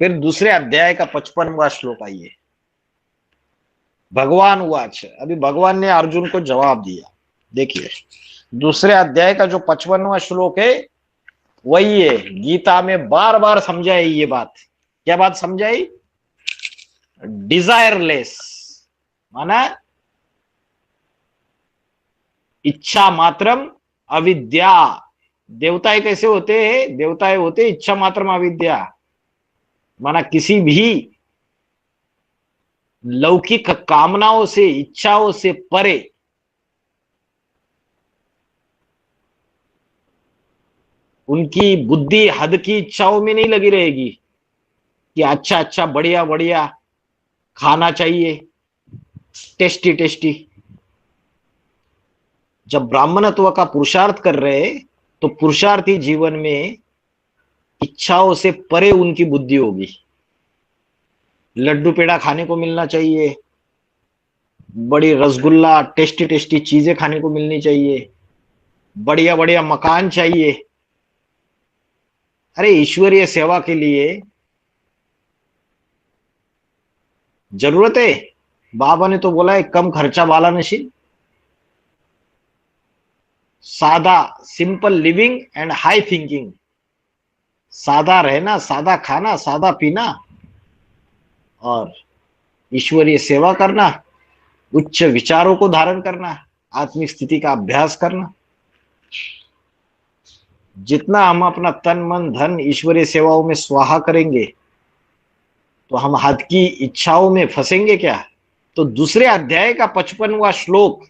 फिर दूसरे अध्याय का 55वां श्लोक आइए। भगवान उवाच, अभी भगवान ने अर्जुन को जवाब दिया। देखिए दूसरे अध्याय का जो 55वां श्लोक है वही है, गीता में बार बार समझाई ये बात। क्या बात समझाई? डिजायरलेस माना इच्छा मात्रम अविद्या। देवताएं कैसे होते हैं? देवताएं होते इच्छा मात्रम अविद्या, माना किसी भी लौकिक कामनाओं से इच्छाओं से परे उनकी बुद्धि हद की इच्छाओं में नहीं लगी रहेगी कि अच्छा अच्छा बढ़िया बढ़िया खाना चाहिए, टेस्टी टेस्टी। जब ब्राह्मणत्व का पुरुषार्थ कर रहे तो पुरुषार्थी जीवन में इच्छाओं से परे उनकी बुद्धि होगी। लड्डू पेड़ा खाने को मिलना चाहिए, बड़ी रसगुल्ला टेस्टी टेस्टी चीजें खाने को मिलनी चाहिए, बढ़िया बढ़िया मकान चाहिए। अरे ईश्वरीय सेवा के लिए जरूरत है। बाबा ने तो बोला है कम खर्चा वाला नशीन, सादा simple living and high thinking. सादा रहना, सादा खाना, सादा पीना और ईश्वरीय सेवा करना, उच्च विचारों को धारण करना, आत्मिक स्थिति का अभ्यास करना। जितना हम अपना तन मन धन ईश्वरीय सेवाओं में स्वाहा करेंगे तो हम हद की इच्छाओं में फंसेंगे क्या? तो दूसरे अध्याय का 55वां श्लोक,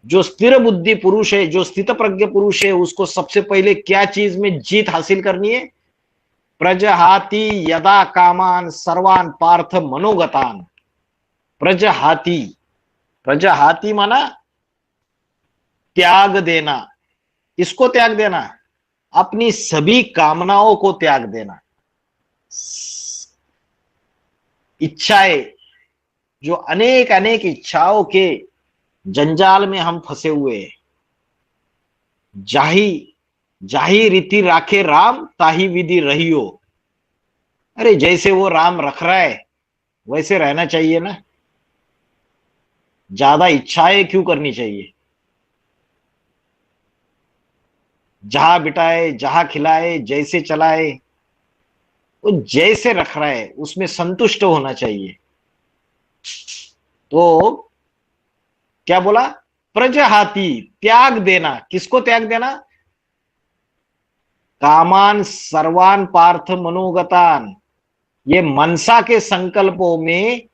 जो स्थिर बुद्धि पुरुष है, जो स्थित प्रज्ञ पुरुष है, उसको सबसे पहले क्या चीज में जीत हासिल करनी है? प्रजहाति यदा कामान सर्वान पार्थ मनोगतान। प्रजहाति, प्रजहाति माना त्याग देना। इसको त्याग देना, अपनी सभी कामनाओं को त्याग देना। इच्छाएं, जो अनेक अनेक इच्छाओं के जंजाल में हम फंसे हुए हैं। जाही जाही रीति राखे राम ताही विधि रहियो। अरे जैसे वो राम रख रहा है वैसे रहना चाहिए ना। ज्यादा इच्छाएं क्यों करनी चाहिए? जहां बिठाए जहां खिलाए जैसे चलाए, वो जैसे रख रहा है उसमें संतुष्ट होना चाहिए। तो क्या बोला? प्रजहाति, त्याग देना। किसको त्याग देना? कामान सर्वान पार्थ मनोगतान। ये मनसा के संकल्पों में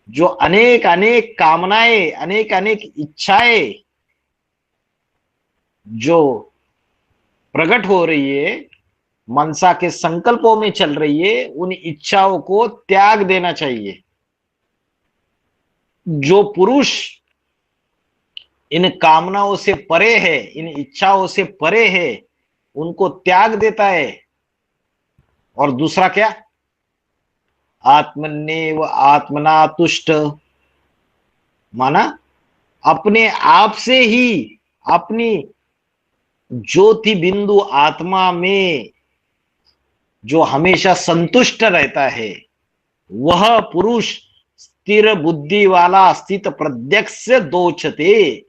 जो अनेक अनेक कामनाएं, अनेक अनेक इच्छाएं जो प्रकट हो रही है, मनसा के संकल्पों में चल रही है, उन इच्छाओं को त्याग देना चाहिए। जो पुरुष इन कामनाओं से परे है, इन इच्छाओं से परे है, उनको त्याग देता है। और दूसरा क्या? आत्मन्नेव आत्मना तुष्ट, माना अपने आप से ही अपनी ज्योति बिंदु आत्मा में जो हमेशा संतुष्ट रहता है, वह पुरुष स्थिर बुद्धि वाला स्थित प्रत्यक्ष दोचते।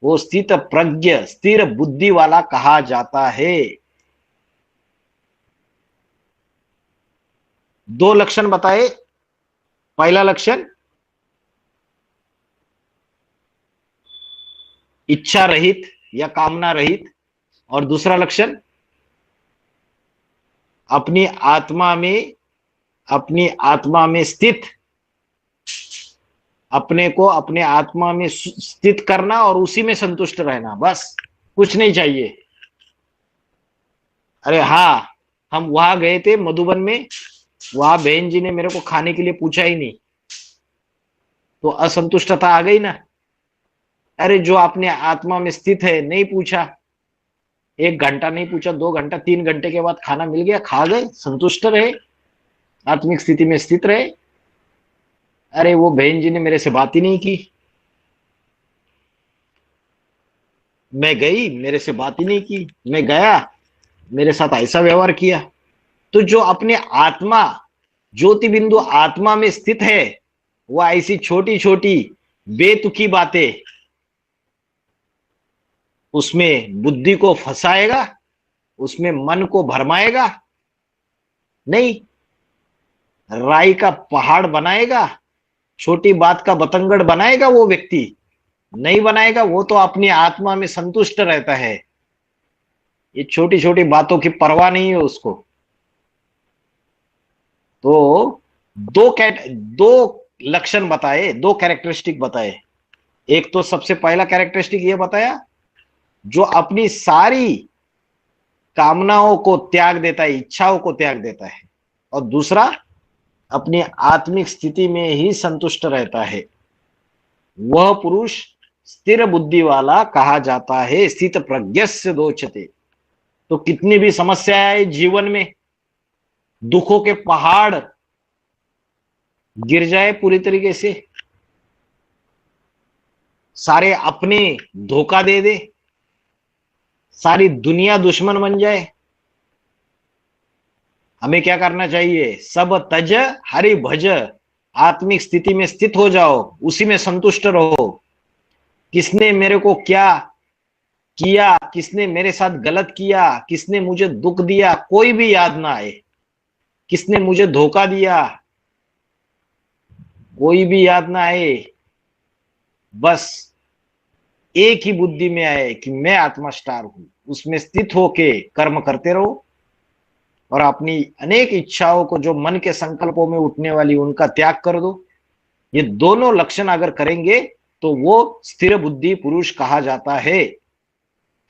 वो स्थित प्रज्ञ स्थिर बुद्धि वाला कहा जाता है। दो लक्षण बताए। पहला लक्षण इच्छा रहित या कामना रहित, और दूसरा लक्षण अपनी आत्मा में, अपनी आत्मा में स्थित, अपने को अपने आत्मा में स्थित करना और उसी में संतुष्ट रहना, बस कुछ नहीं चाहिए। अरे हाँ, हम वहां गए थे मधुबन में, वहां बहन जी ने मेरे को खाने के लिए पूछा ही नहीं, तो असंतुष्टता आ गई ना। अरे जो अपने आत्मा में स्थित है, नहीं पूछा, 1 घंटा नहीं पूछा, 2 घंटा 3 घंटे के बाद खाना मिल गया, खा गए, संतुष्ट रहे, आत्मिक स्थिति में स्थित रहे। अरे वो बहन जी ने मेरे से बात ही नहीं की, मैं गई, मेरे से बात ही नहीं की, मैं गया, मेरे साथ ऐसा व्यवहार किया। तो जो अपने आत्मा, ज्योति बिंदु आत्मा में स्थित है, वह ऐसी छोटी छोटी बेतुकी बातें उसमें बुद्धि को फंसाएगा, उसमें मन को भरमाएगा नहीं, राई का पहाड़ बनाएगा, छोटी बात का बतंगड़ बनाएगा वो व्यक्ति नहीं बनाएगा। वो तो अपनी आत्मा में संतुष्ट रहता है, ये छोटी छोटी बातों की परवाह नहीं है उसको। तो दो लक्षण बताए, दो कैरेक्टरिस्टिक बताए। एक तो सबसे पहला कैरेक्टरिस्टिक ये बताया, जो अपनी सारी कामनाओं को त्याग देता है, इच्छाओं को त्याग देता है, और दूसरा अपनी आत्मिक स्थिति में ही संतुष्ट रहता है, वह पुरुष स्थिर बुद्धि वाला कहा जाता है। स्थित प्रज्ञस्य दोचते। तो कितनी भी समस्याएं जीवन में, दुखों के पहाड़ गिर जाए पूरी तरीके से, सारे अपने धोखा दे दे, सारी दुनिया दुश्मन बन जाए, हमें क्या करना चाहिए? सब तज हरि भज, आत्मिक स्थिति में स्थित हो जाओ, उसी में संतुष्ट रहो। किसने मेरे को क्या किया, किसने मेरे साथ गलत किया, किसने मुझे दुख दिया, कोई भी याद ना आए। किसने मुझे धोखा दिया, कोई भी याद ना आए। बस एक ही बुद्धि में आए कि मैं आत्मा स्टार हूं, उसमें स्थित होके कर्म करते रहो, और अपनी अनेक इच्छाओं को, जो मन के संकल्पों में उठने वाली, उनका त्याग कर दो। ये दोनों लक्षण अगर करेंगे तो वो स्थिर बुद्धि पुरुष कहा जाता है।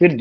फिर